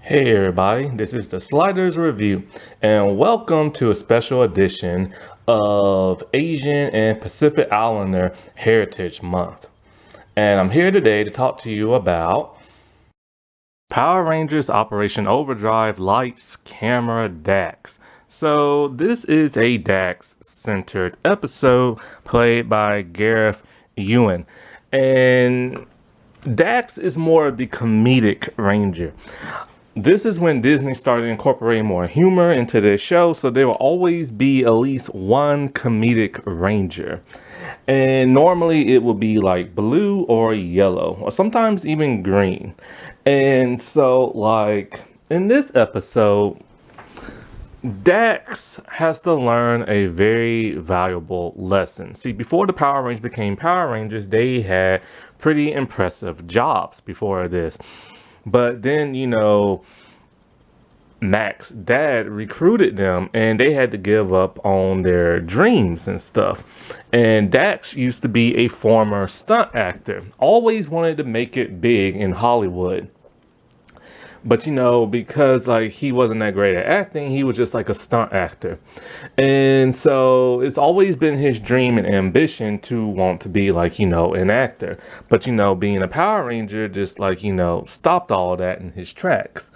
Hey everybody, this is the Sliders Review, and welcome to a special edition of Asian and Pacific Islander Heritage Month. And I'm here today to talk to you about Power Rangers Operation Overdrive Lights Camera Dax. So this is a Dax-centered episode played by Gareth Ewan. And Dax is more of the comedic ranger. This is when Disney started incorporating more humor into their show, so there will always be at least one comedic ranger. And normally it will be like blue or yellow, or sometimes even green. And so, like, in this episode, Dax has to learn a very valuable lesson. See, before the Power Rangers became Power Rangers, they had pretty impressive jobs before this. But then, Mac's dad recruited them and they had to give up on their dreams and stuff. And Dax used to be a former stunt actor, always wanted to make it big in Hollywood. But because like he wasn't that great at acting, he was just like a stunt actor. And so it's always been his dream and ambition to want to be like, an actor. But being a Power Ranger just like, stopped all that in his tracks.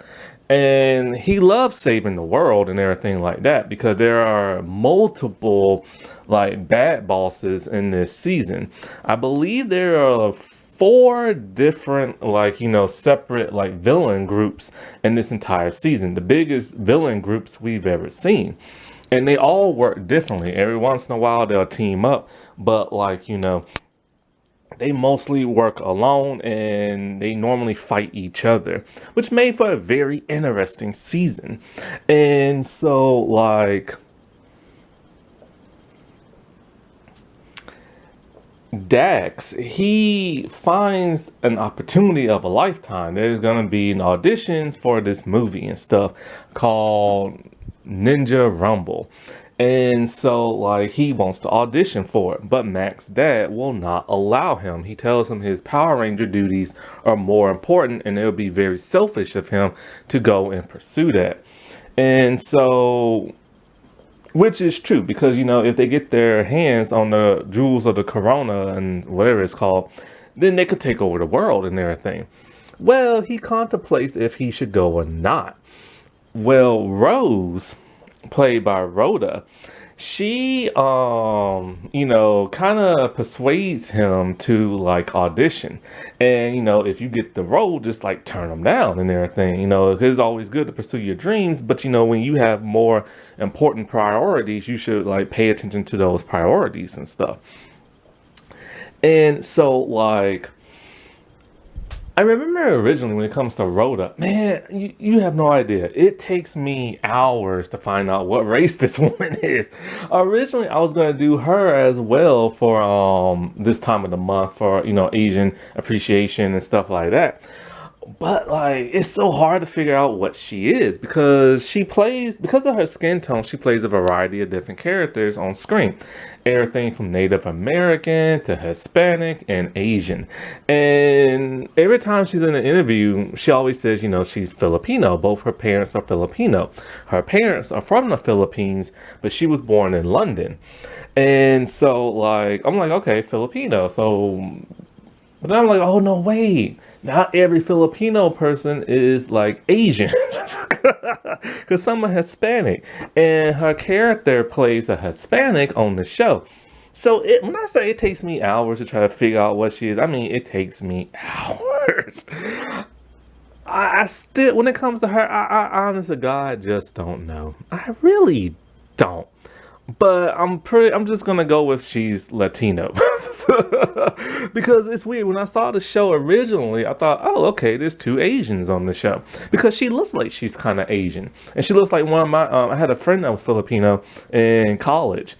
And he loves saving the world and everything like that because there are multiple like bad bosses in this season. I believe there are four different separate like villain groups in this entire season, the biggest villain groups we've ever seen, and they all work differently. Every once in a while they'll team up, but they mostly work alone and they normally fight each other, which made for a very interesting season. And so Dax, he finds an opportunity of a lifetime. There's going to be auditions for this movie and stuff called Ninja Rumble. And so, he wants to audition for it, but Mac's dad will not allow him. He tells him his Power Ranger duties are more important, and it would be very selfish of him to go and pursue that. And so, which is true because if they get their hands on the jewels of the Corona and whatever it's called, then they could take over the world and everything. Well, he contemplates if he should go or not. Well, Rose, played by Rhoda, she kind of persuades him to like audition. And if you get the role, just like turn them down and everything. It's always good to pursue your dreams, but when you have more important priorities, you should like pay attention to those priorities and stuff. And so I remember originally when it comes to Rhoda, man, you have no idea. It takes me hours to find out what race this woman is. Originally, I was going to do her as well for this time of the month for, Asian appreciation and stuff like that. But it's so hard to figure out what she is because because of her skin tone, she plays a variety of different characters on screen. Everything from Native American to Hispanic and Asian. And every time she's in an interview, she always says, she's Filipino. Both her parents are Filipino. Her parents are from the Philippines, but she was born in London. And so I'm like, okay, Filipino. So but then I'm like, oh no, wait. Not every Filipino person is like Asian. Because some are Hispanic. And her character plays a Hispanic on the show. So when I say it takes me hours to try to figure out what she is, I mean, it takes me hours. I still, when it comes to her, I honest to God, just don't know. I really don't. But I'm just gonna go with she's Latino. Because it's weird. When I saw the show originally, I thought, oh, okay, there's two Asians on the show. Because she looks like she's kind of Asian. And she looks like one of my, I had a friend that was Filipino in college.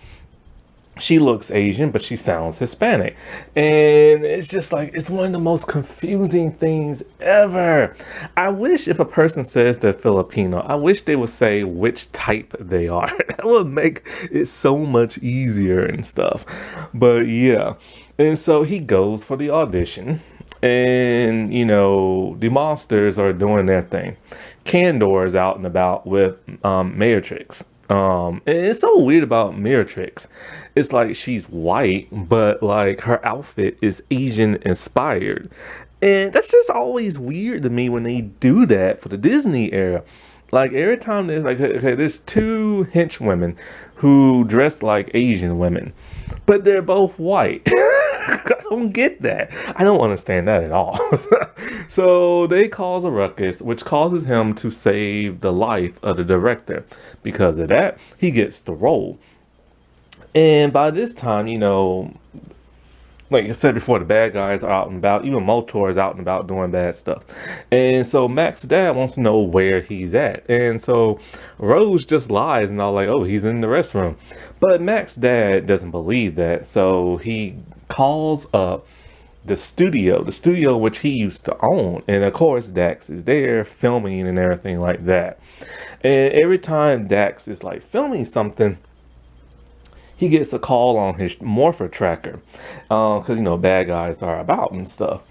She looks Asian, but she sounds Hispanic. And it's just it's one of the most confusing things ever. I wish if a person says they're Filipino, I wish they would say which type they are. That would make it so much easier and stuff. But yeah. And so he goes for the audition. And, the monsters are doing their thing. Candor is out and about with Matrix. And it's so weird about Miratrix. It's like she's white, but like her outfit is Asian inspired. And that's just always weird to me when they do that for the Disney era. Like every time there's like, okay, there's two henchwomen who dress like Asian women, but they're both white. I don't get that. I don't understand that at all. So they cause a ruckus, which causes him to save the life of the director. Because of that, he gets the role. And by this time, like I said before, the bad guys are out and about. Even Motor is out and about doing bad stuff. And so Max's dad wants to know where he's at. And so Rose just lies and all like, oh, he's in the restroom. But Max's dad doesn't believe that. So he calls up the studio which he used to own. And of course, Dax is there filming and everything like that. And every time Dax is like filming something, he gets a call on his morpher tracker, because bad guys are about and stuff.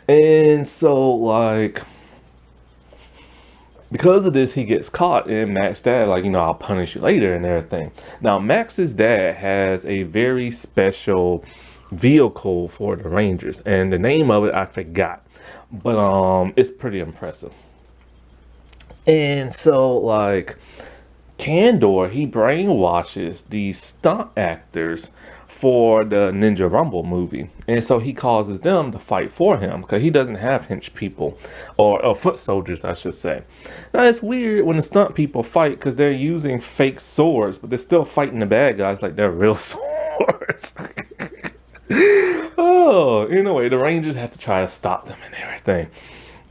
And so like because of this, he gets caught, and Max's dad like, I'll punish you later and everything. Now Max's dad has a very special vehicle for the Rangers, and the name of it I forgot, but it's pretty impressive. And so like Candor, he brainwashes these stunt actors for the Ninja Rumble movie. And so he causes them to fight for him because he doesn't have hench people or foot soldiers, I should say. Now, it's weird when the stunt people fight because they're using fake swords, but they're still fighting the bad guys like they're real swords. Oh, anyway, the Rangers have to try to stop them and everything.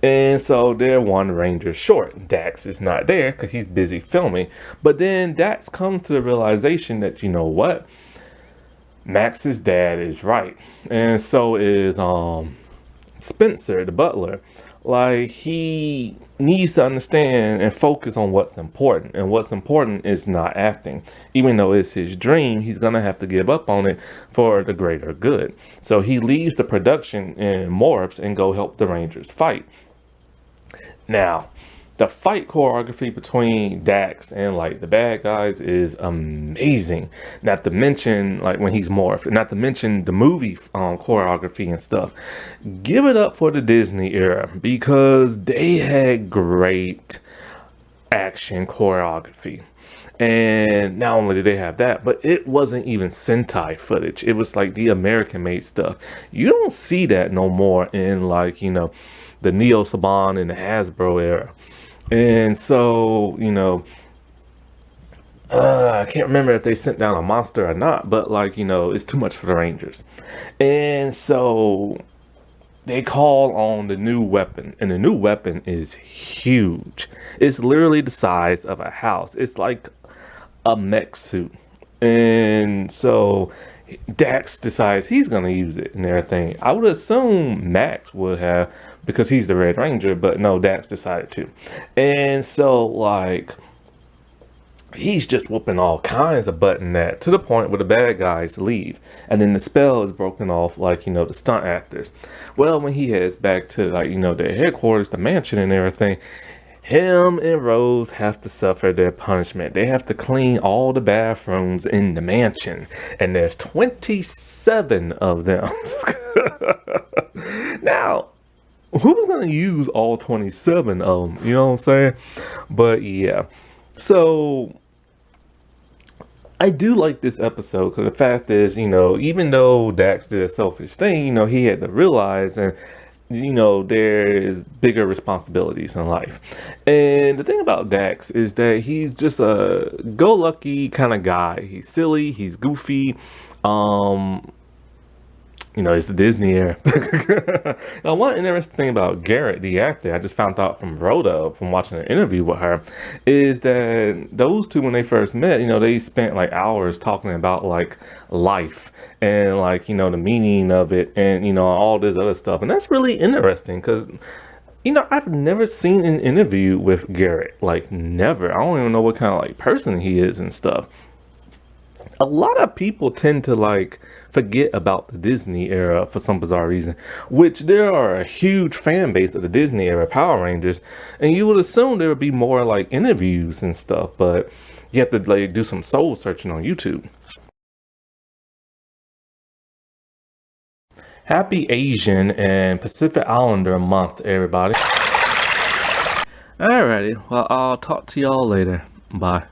And so they're one Ranger short. Dax is not there because he's busy filming. But then Dax comes to the realization that, what? Max's dad is right. And so is Spencer, the butler. Like, he needs to understand and focus on what's important. And what's important is not acting. Even though it's his dream, he's going to have to give up on it for the greater good. So he leaves the production and morphs and go help the Rangers fight. Now, the fight choreography between Dax and like the bad guys is amazing. Not to mention like when he's morphed, not to mention the movie choreography and stuff. Give it up for the Disney era because they had great action choreography. And not only did they have that, but it wasn't even Sentai footage. It was like the American made stuff. You don't see that no more in like, the Neo Saban and the Hasbro era. And so, I can't remember if they sent down a monster or not, but like, it's too much for the Rangers. And so they call on the new weapon, and the new weapon is huge. It's literally the size of a house. It's like a mech suit. And so Dax decides he's going to use it and everything. I would assume Max would have because he's the Red Ranger, but no, Dax decided to. And so like he's just whooping all kinds of butt in that to the point where the bad guys leave. And then the spell is broken off like, the stunt actors. Well, when he heads back to like, their headquarters, the mansion and everything, him and Rose have to suffer their punishment. They have to clean all the bathrooms in the mansion. And there's 27 of them. Now, who's going to use all 27 of them? You know what I'm saying? But yeah. So, I do like this episode because the fact is, even though Dax did a selfish thing, he had to realize and there is bigger responsibilities in life. And the thing about Dax is that he's just a go-lucky kind of guy. He's silly, he's goofy. It's the Disney era. Now, one interesting thing about Garrett, the actor, I just found out from Rhoda from watching an interview with her, is that those two, when they first met, they spent like hours talking about like life and like, the meaning of it and, all this other stuff. And that's really interesting because, I've never seen an interview with Garrett, like never. I don't even know what kind of like person he is and stuff. A lot of people tend to like forget about the Disney era for some bizarre reason, which there are a huge fan base of the Disney era Power Rangers, and you would assume there would be more like interviews and stuff, but you have to like do some soul searching on YouTube. Happy Asian and Pacific Islander month, everybody. Alrighty, well, I'll talk to y'all later. Bye.